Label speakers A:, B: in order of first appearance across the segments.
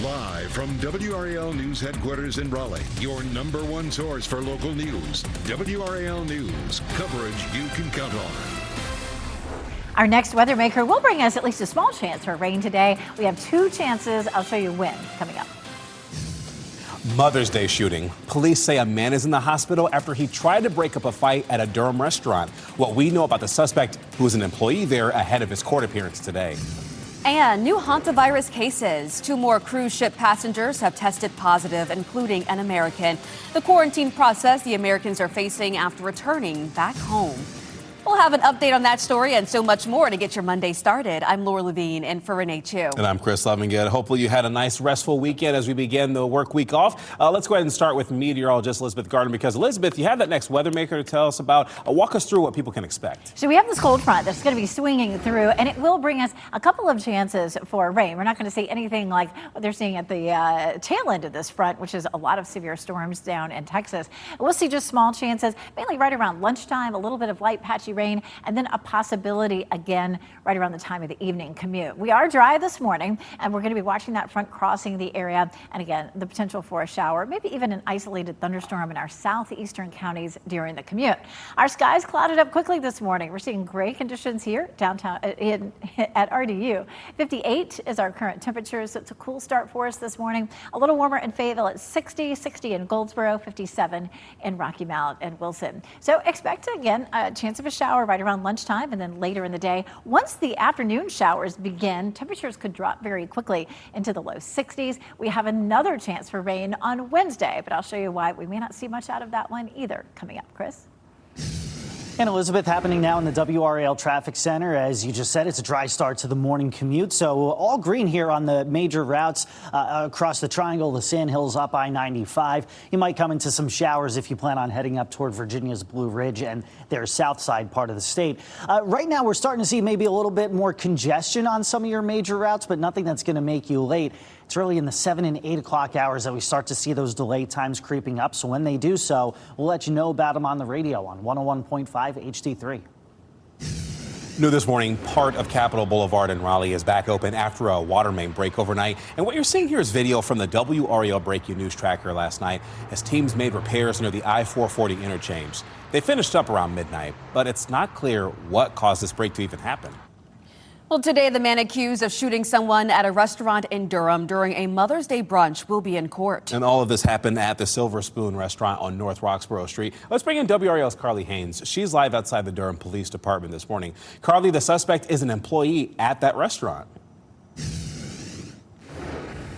A: Live from WRAL News Headquarters in Raleigh, your number one source for local news. WRAL News, coverage you can count on.
B: Our next weather maker will bring us at least a small chance for rain today. We have 2 chances. I'll show you when coming up.
C: Mother's Day shooting. Police say a man is in the hospital after he tried to break up a fight at a Durham restaurant. What we know about the suspect, who is an employee there, ahead of his court appearance today.
D: And new hantavirus cases. 2 more cruise ship passengers have tested positive, including an American. The quarantine process the Americans are facing after returning back home. We'll have an update on that story and so much more to get your Monday started. I'm Laura Levine in for Renee Chu.
C: And I'm Chris Lovingood. Hopefully you had a nice restful weekend as we begin the work week off. Let's go ahead and start with meteorologist Elizabeth Gardner, because Elizabeth, you have that next weather maker to tell us about. Walk us through what people can expect.
B: So we have this cold front that's going to be swinging through, and it will bring us a couple of chances for rain. We're not going to see anything like what they're seeing at the tail end of this front, which is a lot of severe storms down in Texas. We'll see just small chances, mainly right around lunchtime, a little bit of light patchy rain, and then a possibility again right around the time of the evening commute. We are dry this morning, and we're going to be watching that front crossing the area. And again, the potential for a shower, maybe even an isolated thunderstorm in our southeastern counties during the commute. Our skies clouded up quickly this morning. We're seeing gray conditions here downtown at RDU. 58 is our current temperature, so it's a cool start for us this morning. A little warmer in Fayetteville at 60 in Goldsboro, 57 in Rocky Mount and Wilson. So expect again a chance of a shower right around lunchtime, and then later in the day. Once the afternoon showers begin, temperatures could drop very quickly into the low 60s. We have another chance for rain on Wednesday, but I'll show you why we may not see much out of that one either coming up. Chris?
E: And Elizabeth, happening now in the WRAL traffic center. As you just said, it's a dry start to the morning commute. So all green here on the major routes across the triangle, the Sandhills up I-95. You might come into some showers if you plan on heading up toward Virginia's Blue Ridge and their south side part of the state. Right now, we're starting to see maybe a little bit more congestion on some of your major routes, but nothing that's going to make you late. It's really in the 7 and 8 o'clock hours that we start to see those delay times creeping up. So when they do so, we'll let you know about them on the radio on 101.5 HD3.
C: New this morning, part of Capitol Boulevard in Raleigh is back open after a water main break overnight. And what you're seeing here is video from the WRAL Breaking News tracker last night as teams made repairs near the I-440 interchange. They finished up around midnight, but it's not clear what caused this break to even happen.
D: Well, today, the man accused of shooting someone at a restaurant in Durham during a Mother's Day brunch will be in court.
C: And all of this happened at the Silver Spoon restaurant on North Roxborough Street. Let's bring in WRAL's Carly Haynes. She's live outside the Durham Police Department this morning. Carly, the suspect is an employee at that restaurant.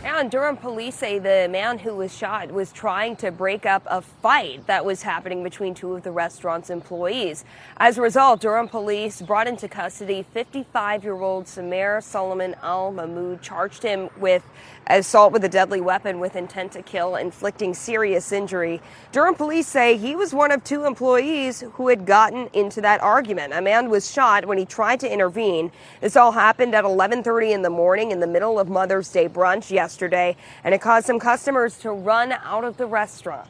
F: And Durham police say the man who was shot was trying to break up a fight that was happening between 2 of the restaurant's employees. As a result, Durham police brought into custody 55-year-old Samer Solomon Al-Mahmoud, charged him with assault with a deadly weapon with intent to kill, inflicting serious injury. Durham police say he was one of 2 employees who had gotten into that argument. A man was shot when he tried to intervene. This all happened at 11:30 in the morning in the middle of Mother's Day brunch yesterday, and it caused some customers to run out of the restaurant.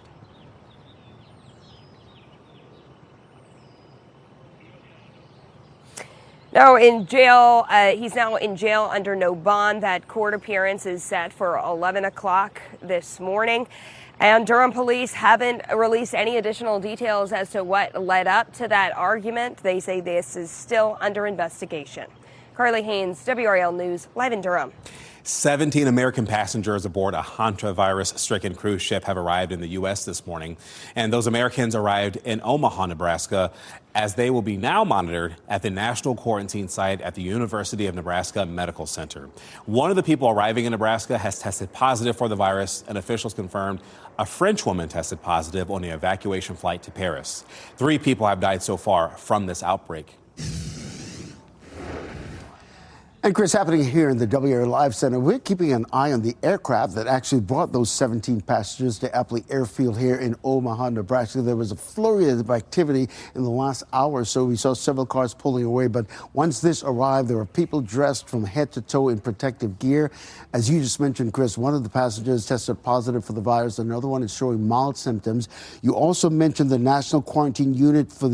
F: Now in jail, he's now in jail under no bond. That court appearance is set for 11 o'clock this morning. And Durham police haven't released any additional details as to what led up to that argument. They say this is still under investigation. Carly Haynes, WRAL News, live in Durham.
C: 17 American passengers aboard a hantavirus-stricken cruise ship have arrived in the U.S. this morning. And those Americans arrived in Omaha, Nebraska, as they will be now monitored at the National Quarantine Site at the University of Nebraska Medical Center. One of the people arriving in Nebraska has tested positive for the virus, and officials confirmed a French woman tested positive on the evacuation flight to Paris. 3 people have died so far from this outbreak.
G: And Chris, happening here in the WRAL Live Center, we're keeping an eye on the aircraft that actually brought those 17 passengers to Apley Airfield here in Omaha, Nebraska. There was a flurry of activity in the last hour or so. We saw several cars pulling away, but once this arrived, there were people dressed from head to toe in protective gear. As you just mentioned, Chris, one of the passengers tested positive for the virus. Another one is showing mild symptoms. You also mentioned the National Quarantine Unit for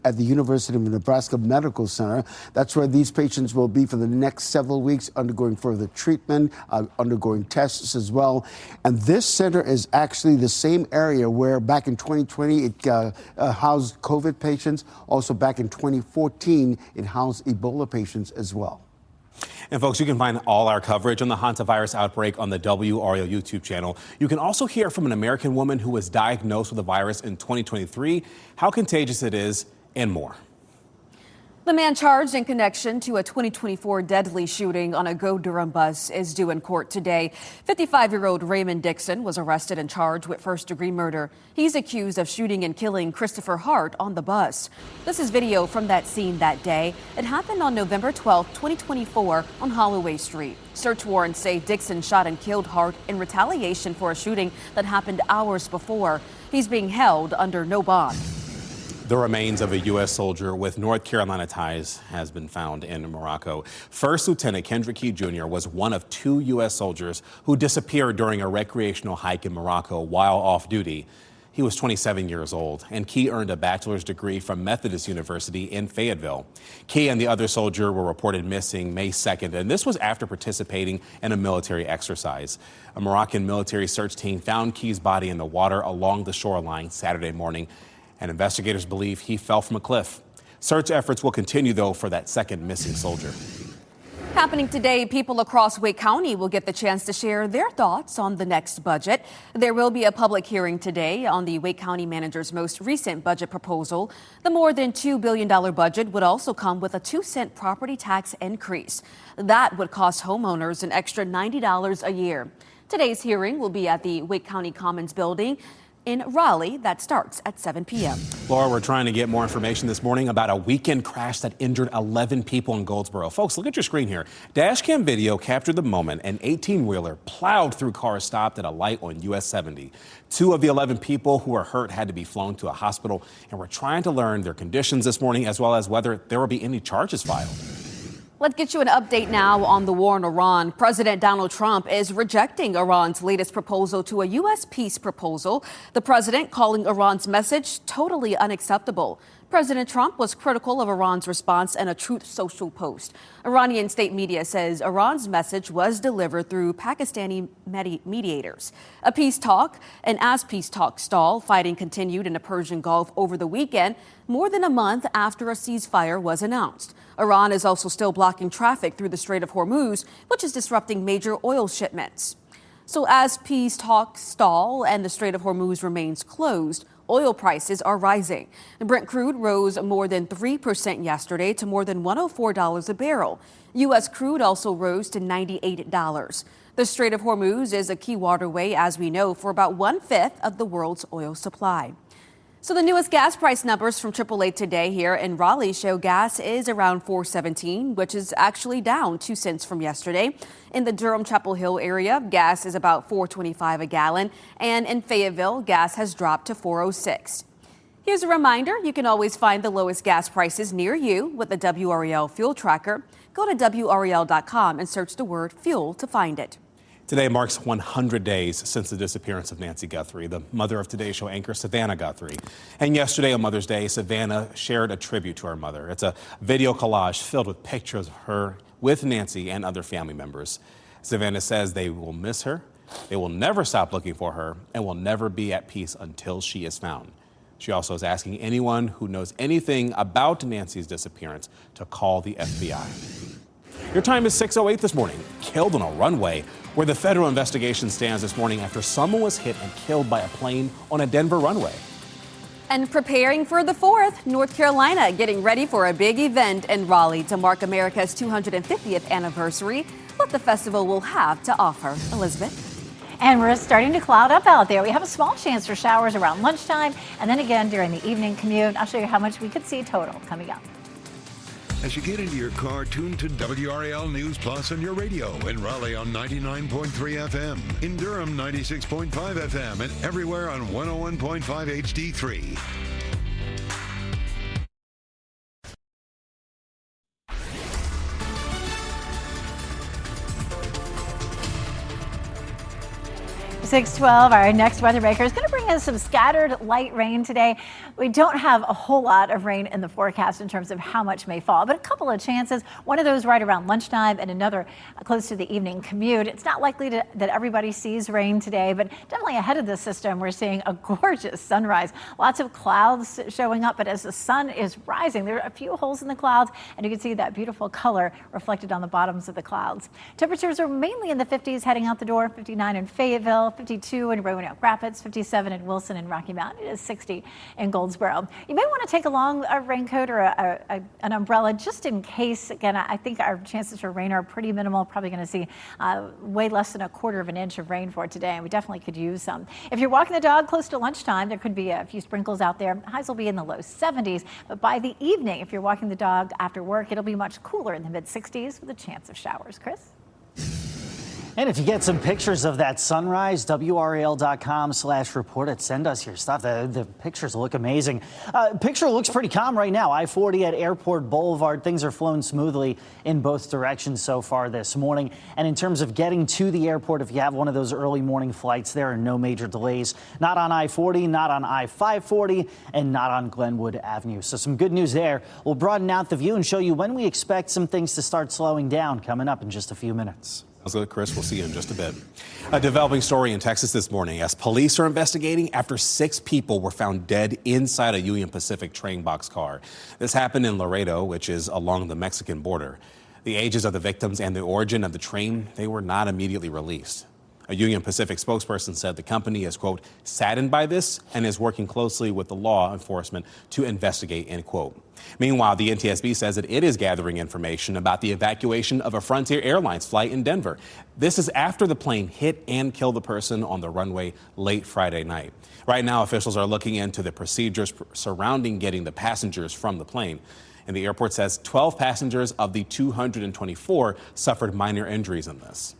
G: at the University of Nebraska Medical Center. That's where these patients will be for the next several weeks, undergoing further treatment, undergoing tests as well. And this center is actually the same area where back in 2020 it housed COVID patients. Also back in 2014, it housed Ebola patients as well.
C: And folks, you can find all our coverage on the hantavirus outbreak on the WRAL YouTube channel. You can also hear from an American woman who was diagnosed with the virus in 2023, how contagious it is, and more.
D: The man charged in connection to a 2024 deadly shooting on a Go Durham bus is due in court today. 55-year-old Raymond Dixon was arrested and charged with first-degree murder. He's accused of shooting and killing Christopher Hart on the bus. This is video from that scene that day. It happened on November 12, 2024 on Holloway Street. Search warrants say Dixon shot and killed Hart in retaliation for a shooting that happened hours before. He's being held under no bond.
C: The remains of a U.S. soldier with North Carolina ties has been found in Morocco. First Lieutenant Kendrick Key Jr. was one of 2 U.S. soldiers who disappeared during a recreational hike in Morocco while off duty. He was 27 years old, and Key earned a bachelor's degree from Methodist University in Fayetteville. Key and the other soldier were reported missing May 2nd, and this was after participating in a military exercise. A Moroccan military search team found Key's body in the water along the shoreline Saturday morning, and investigators believe he fell from a cliff. Search efforts will continue, though, for that second missing soldier.
D: Happening today, people across Wake County will get the chance to share their thoughts on the next budget. There will be a public hearing today on the Wake County manager's most recent budget proposal. The more than $2 billion budget would also come with a 2-cent property tax increase. That would cost homeowners an extra $90 a year. Today's hearing will be at the Wake County Commons building in Raleigh. That starts at 7 p.m.
C: Laura, we're trying to get more information this morning about a weekend crash that injured 11 people in Goldsboro. Folks, look at your screen here. Dashcam video captured the moment an 18-wheeler plowed through cars stopped at a light on US 70. 2 of the 11 people who were hurt had to be flown to a hospital, and we're trying to learn their conditions this morning, as well as whether there will be any charges filed.
D: Let's get you an update now on the war in Iran. President Donald Trump is rejecting Iran's latest proposal to a U.S. peace proposal. The president calling Iran's message totally unacceptable. President Trump was critical of Iran's response in a Truth Social post. Iranian state media says Iran's message was delivered through Pakistani mediators. As peace talks stall, fighting continued in the Persian Gulf over the weekend, more than a month after a ceasefire was announced. Iran is also still blocking traffic through the Strait of Hormuz, which is disrupting major oil shipments. So as peace talks stall and the Strait of Hormuz remains closed, oil prices are rising. Brent crude rose more than 3% yesterday to more than $104 a barrel. U.S. crude also rose to $98. The Strait of Hormuz is a key waterway, as we know, for about 1/5 of the world's oil supply. So the newest gas price numbers from AAA today here in Raleigh show gas is around $4.17, which is actually down 2 cents from yesterday. In the Durham-Chapel Hill area, gas is about $4.25 a gallon, and in Fayetteville, gas has dropped to $4.06. Here's a reminder, you can always find the lowest gas prices near you with the WRAL fuel tracker. Go to WRAL.com and search the word fuel to find it.
C: Today marks 100 days since the disappearance of Nancy Guthrie, the mother of Today Show anchor Savannah Guthrie. And yesterday on Mother's Day, Savannah shared a tribute to her mother. It's a video collage filled with pictures of her with Nancy and other family members. Savannah says they will miss her, they will never stop looking for her, and will never be at peace until she is found. She also is asking anyone who knows anything about Nancy's disappearance to call the FBI. Your time is 6:08 this morning. Killed on a runway, where the federal investigation stands this morning after someone was hit and killed by a plane on a Denver runway.
D: And preparing for the 4th, North Carolina getting ready for a big event in Raleigh to mark America's 250th anniversary. What the festival will have to offer. Elizabeth.
B: And we're starting to cloud up out there. We have a small chance for showers around lunchtime and then again during the evening commute. I'll show you how much we could see total coming up.
A: As you get into your car, tune to WRAL News Plus on your radio. In Raleigh on 99.3 FM. In Durham, 96.5 FM. And everywhere on 101.5 HD3.
B: 6:12, our next weather maker is going to bring us some scattered light rain today. We don't have a whole lot of rain in the forecast in terms of how much may fall, but a couple of chances. One of those right around lunchtime and another close to the evening commute. It's not likely that everybody sees rain today, but definitely ahead of the system, we're seeing a gorgeous sunrise. Lots of clouds showing up, but as the sun is rising, there are a few holes in the clouds, and you can see that beautiful color reflected on the bottoms of the clouds. Temperatures are mainly in the 50s heading out the door. 59 in Fayetteville, 52 in Roanoke Rapids, 57 in Wilson and Rocky Mount. It is 60 in Goldsboro. You may want to take along a raincoat or an umbrella just in case. Again, I think our chances for rain are pretty minimal. Probably going to see way less than 1/4 inch of rain for today, and we definitely could use some. If you're walking the dog close to lunchtime, there could be a few sprinkles out there. Highs will be in the low 70s, but by the evening, if you're walking the dog after work, it'll be much cooler in the mid 60s with a chance of showers. Chris?
E: And if you get some pictures of that sunrise, WRAL.com/report it. Send us your stuff. The pictures look amazing. Picture looks pretty calm right now. I-40 at Airport Boulevard. Things are flowing smoothly in both directions so far this morning. And in terms of getting to the airport, if you have one of those early morning flights, there are no major delays. Not on I-40, not on I-540, and not on Glenwood Avenue. So some good news there. We'll broaden out the view and show you when we expect some things to start slowing down coming up in just a few minutes.
C: Sounds good, Chris. We'll see you in just a bit. A developing story in Texas this morning as police are investigating after 6 people were found dead inside a Union Pacific train boxcar. This happened in Laredo, which is along the Mexican border. The ages of the victims and the origin of the train, they were not immediately released. A Union Pacific spokesperson said the company is, quote, saddened by this and is working closely with the law enforcement to investigate, end quote. Meanwhile, the NTSB says that it is gathering information about the evacuation of a Frontier Airlines flight in Denver. This is after the plane hit and killed the person on the runway late Friday night. Right now, officials are looking into the procedures surrounding getting the passengers from the plane. And the airport says 12 passengers of the 224 suffered minor injuries in this.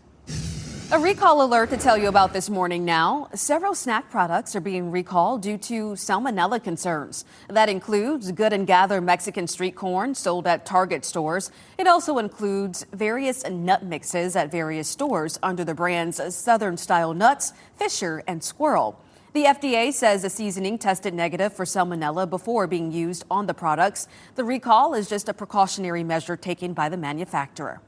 D: A recall alert to tell you about this morning now. Several snack products are being recalled due to salmonella concerns. That includes Good and Gather Mexican street corn sold at Target stores. It also includes various nut mixes at various stores under the brands Southern Style Nuts, Fisher, and Squirrel. The FDA says the seasoning tested negative for salmonella before being used on the products. The recall is just a precautionary measure taken by the manufacturer.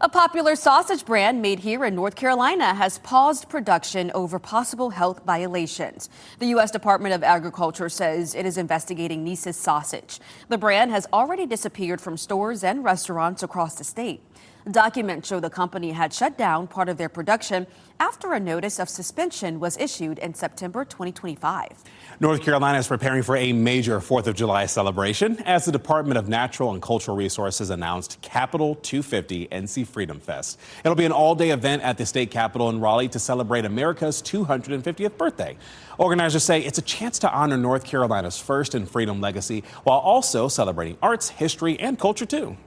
D: A popular sausage brand made here in North Carolina has paused production over possible health violations. The U.S. Department of Agriculture says it is investigating Nice's sausage. The brand has already disappeared from stores and restaurants across the state. Documents show the company had shut down part of their production after a notice of suspension was issued in September 2025.
C: North Carolina is preparing for a major 4th of July celebration as the Department of Natural and Cultural Resources announced Capitol 250 NC Freedom Fest. It'll be an all-day event at the state capitol in Raleigh to celebrate America's 250th birthday. Organizers say it's a chance to honor North Carolina's first and freedom legacy while also celebrating arts, history, and culture too.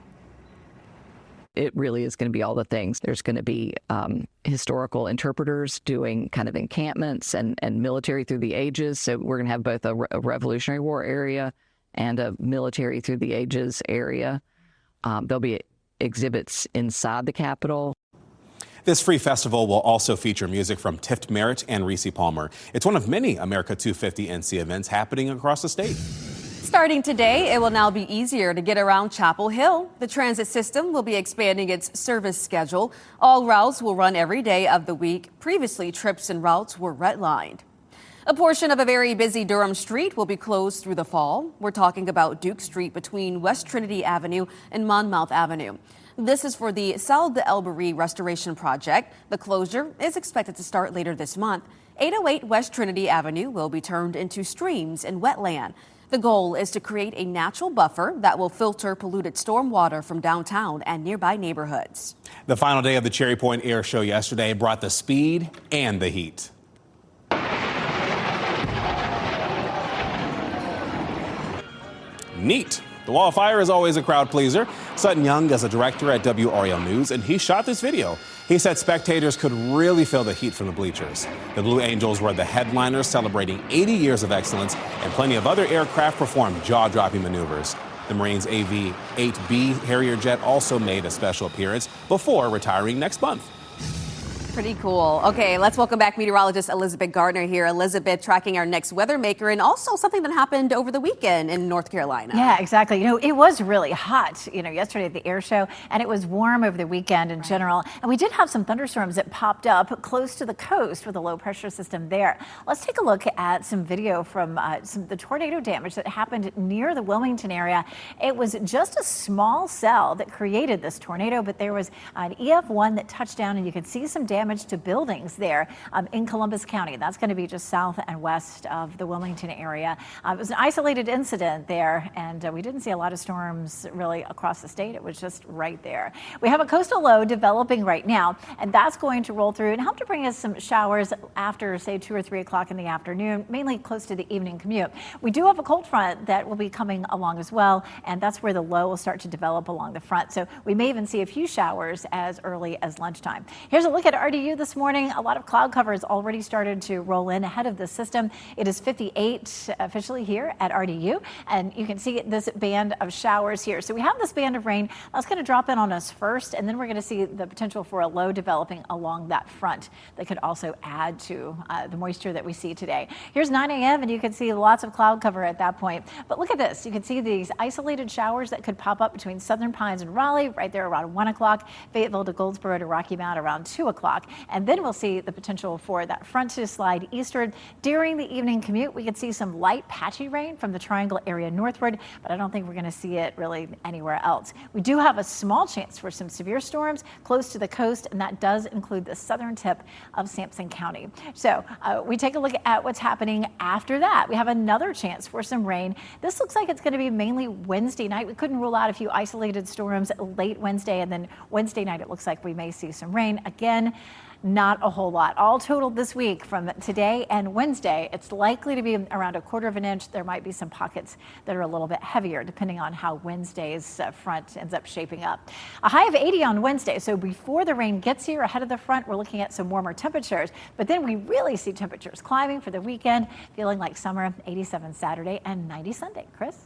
H: It really is going to be all the things. There's going to be historical interpreters doing kind of encampments and military through the ages. So we're going to have both a Revolutionary War area and a military through the ages area. There'll be exhibits inside the Capitol.
C: This free festival will also feature music from Tift Merritt and Reese Palmer. It's one of many America 250 NC events happening across the state.
D: Starting today, it will now be easier to get around Chapel Hill. The transit system will be expanding its service schedule. All routes will run every day of the week. Previously, trips and routes were redlined. A portion of a very busy Durham street will be closed through the fall. We're talking about Duke Street between West Trinity Avenue and Monmouth Avenue. This is for the Salle d'Elbery restoration project. The closure is expected to start later this month. 808 West Trinity Avenue will be turned into streams and wetland. The goal is to create a natural buffer that will filter polluted stormwater from downtown and nearby neighborhoods.
C: The final day of the Cherry Point Air Show yesterday brought the speed and the heat. Neat. The Wall of Fire is always a crowd pleaser. Sutton Young is a director at WRAL News, and he shot this video. He said spectators could really feel the heat from the bleachers. The Blue Angels were the headliners, celebrating 80 years of excellence, and plenty of other aircraft performed jaw-dropping maneuvers. The Marines AV-8B Harrier jet also made a special appearance before retiring next month.
D: Pretty cool. Okay, let's welcome back meteorologist Elizabeth Gardner here. Elizabeth, tracking our next weather maker and also something that happened over the weekend in North Carolina.
B: Yeah, exactly. It was really hot, yesterday at the air show, and it was warm over the weekend in general. And we did have some thunderstorms that popped up close to the coast with a low pressure system there. Let's take a look at some video from the tornado damage that happened near the Wilmington area. It was just a small cell that created this tornado, but there was an EF1 that touched down, and you can see some damage to buildings there in Columbus County. That's going to be just south and west of the Wilmington area. It was an isolated incident there, and we didn't see a lot of storms really across the state. It was just right there. We have a coastal low developing right now, and that's going to roll through and help to bring us some showers after, say, 2 or 3 o'clock in the afternoon, mainly close to the evening commute. We do have a cold front that will be coming along as well, and that's where the low will start to develop along the front. So we may even see a few showers as early as lunchtime. Here's a look at RDU this morning. A lot of cloud cover has already started to roll in ahead of the system. It is 58 officially here at RDU, and you can see this band of showers here. So we have this band of rain that's going to drop in on us first, and then we're going to see the potential for a low developing along that front that could also add to the moisture that we see today. Here's 9 a.m. and you can see lots of cloud cover at that point. But look at this. You can see these isolated showers that could pop up between Southern Pines and Raleigh right there around 1 o'clock, Fayetteville to Goldsboro to Rocky Mount around 2 o'clock. And then we'll see the potential for that front to slide eastward. During the evening commute, we could see some light patchy rain from the Triangle area northward, but I don't think we're going to see it really anywhere else. We do have a small chance for some severe storms close to the coast, and that does include the southern tip of Sampson County. So we take a look at what's happening after that. We have another chance for some rain. This looks like it's going to be mainly Wednesday night. We couldn't rule out a few isolated storms late Wednesday, and then Wednesday night it looks like we may see some rain. Again, not a whole lot. All totaled this week from today and Wednesday, it's likely to be around 1/4 inch. There might be some pockets that are a little bit heavier depending on how Wednesday's front ends up shaping up. A high of 80 on Wednesday. So before the rain gets here ahead of the front, we're looking at some warmer temperatures. But then we really see temperatures climbing for the weekend, feeling like summer. 87 Saturday and 90 Sunday. Chris?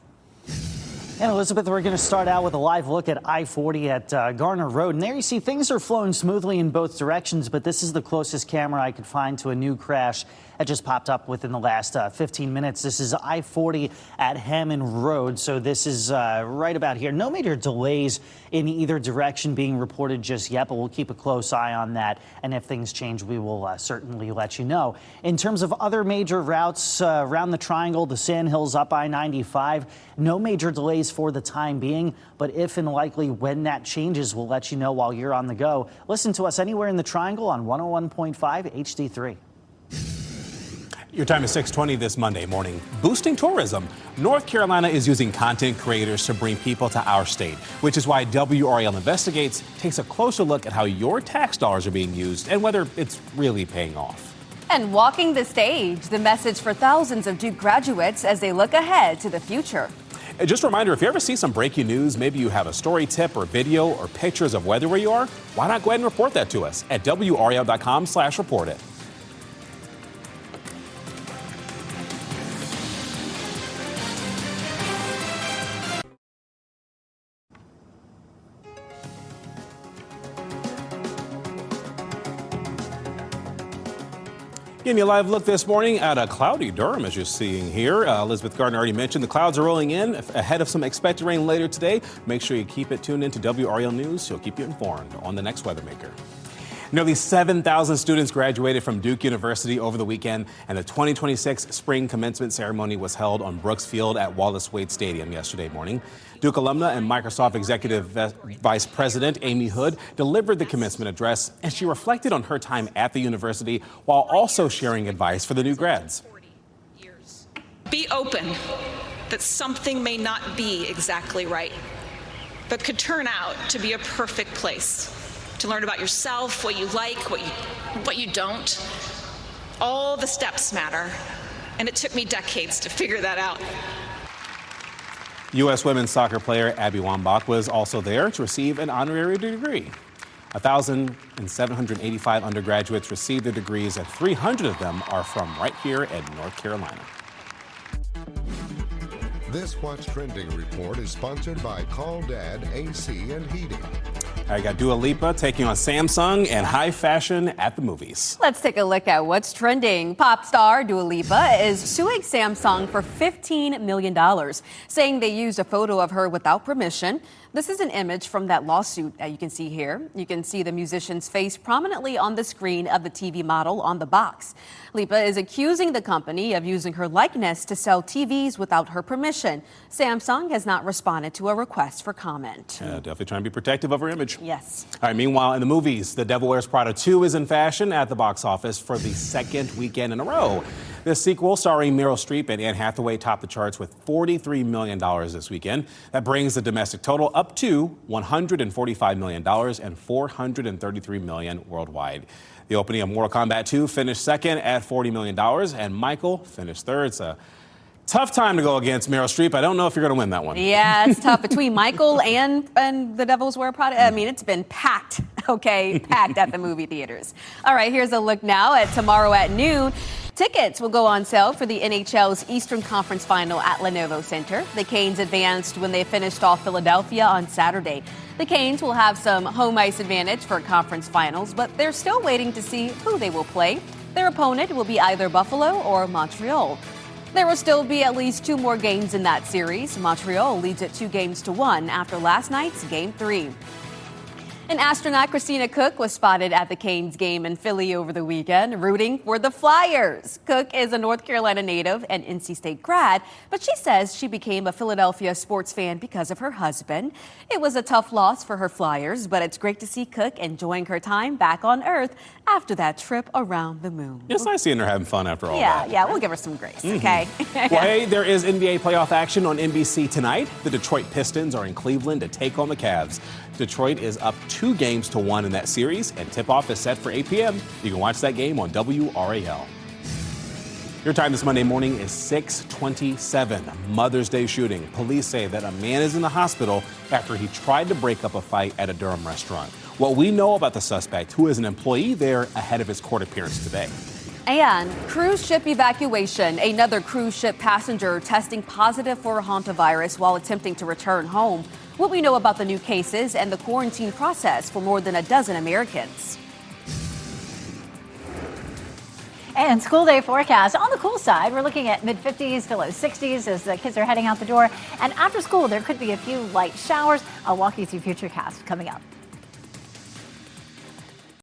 E: And Elizabeth, we're going to start out with a live look at I-40 at Garner Road. And there you see things are flowing smoothly in both directions, but this is the closest camera I could find to a new crash that just popped up within the last 15 minutes. This is I-40 at Hammond Road. So this is right about here. No major delays in either direction being reported just yet, but we'll keep a close eye on that. And if things change, we will certainly let you know. In terms of other major routes around the Triangle, the Sand Hills up I-95, no major delays for the time being, but if and likely when that changes, we'll let you know while you're on the go. Listen to us anywhere in the Triangle on 101.5 HD3.
C: Your time is 6:20 this Monday morning. Boosting tourism. North Carolina is using content creators to bring people to our state, which is why WRAL Investigates takes a closer look at how your tax dollars are being used and whether it's really paying off.
D: And walking the stage, the message for thousands of Duke graduates as they look ahead to the future.
C: Just a reminder, if you ever see some breaking news, maybe you have a story tip or video or pictures of weather where you are, why not go ahead and report that to us at WRAL.com/report it. Giving you a live look this morning at a cloudy Durham, as you're seeing here. Elizabeth Gardner already mentioned the clouds are rolling in ahead of some expected rain later today. Make sure you keep it tuned into WRAL News. She'll keep you informed on the next Weather Maker. Nearly 7,000 students graduated from Duke University over the weekend, and the 2026 spring commencement ceremony was held on Brooks Field at Wallace Wade Stadium yesterday morning. Duke alumna and Microsoft Executive Vice President Amy Hood delivered the commencement address, and she reflected on her time at the university while also sharing advice for the new grads.
I: Be open that something may not be exactly right, but could turn out to be a perfect place to learn about yourself, what you like, what you don't. All the steps matter, and it took me decades to figure that out.
C: U.S. women's soccer player Abby Wambach was also there to receive an honorary degree. 1,785 undergraduates received their degrees, and 300 of them are from right here in North Carolina.
A: This What's Trending report is sponsored by Call Dad AC and Heating.
C: I got Dua Lipa taking on Samsung and high fashion at the movies.
D: Let's take a look at what's trending. Pop star Dua Lipa is suing Samsung for $15 million, saying they used a photo of her without permission. This is an image from that lawsuit you can see here. You can see the musician's face prominently on the screen of the TV model on the box. Lipa is accusing the company of using her likeness to sell TVs without her permission. Samsung has not responded to a request for comment.
C: Definitely trying to be protective of her image.
D: Yes.
C: All right, meanwhile, in the movies, The Devil Wears Prada 2 is in fashion at the box office for the second weekend in a row. This sequel, starring Meryl Streep and Anne Hathaway, topped the charts with $43 million this weekend. That brings the domestic total up to $145 million and $433 million worldwide. The opening of Mortal Kombat 2 finished second at $40 million, and Michael finished third. It's a tough time to go against Meryl Streep. I don't know if you're going to win that one.
D: Yeah, it's tough between Michael and The Devil's Wear Prada. I mean, it's been packed, packed at the movie theaters. All right, here's a look now at tomorrow at noon. Tickets will go on sale for the NHL's Eastern Conference Final at Lenovo Center. The Canes advanced when they finished off Philadelphia on Saturday. The Canes will have some home ice advantage for conference finals, but they're still waiting to see who they will play. Their opponent will be either Buffalo or Montreal. There will still be at least 2 more games in that series. Montreal leads it 2-1 after last night's Game 3. And astronaut Christina Cook was spotted at the Canes game in Philly over the weekend, rooting for the Flyers. Cook is a North Carolina native and NC State grad, but she says she became a Philadelphia sports fan because of her husband. It was a tough loss for her Flyers, but it's great to see Cook enjoying her time back on Earth after that trip around the moon.
C: It's nice seeing her having fun after all that.
D: Yeah, we'll give her some grace, okay?
C: Well, hey, there is NBA playoff action on NBC tonight. The Detroit Pistons are in Cleveland to take on the Cavs. Detroit is up 2-1 in that series, and tip-off is set for 8 p.m. You can watch that game on WRAL. Your time this Monday morning is 6:27. Mother's Day shooting. Police say that a man is in the hospital after he tried to break up a fight at a Durham restaurant. What we know about the suspect, who is an employee there, ahead of his court appearance today.
D: And cruise ship evacuation. Another cruise ship passenger testing positive for a hantavirus while attempting to return home. What we know about the new cases and the quarantine process for more than a dozen Americans.
B: And school day forecast. On the cool side, we're looking at mid-50s to low 60s as the kids are heading out the door. And after school, there could be a few light showers. I'll walk you through Futurecast coming up.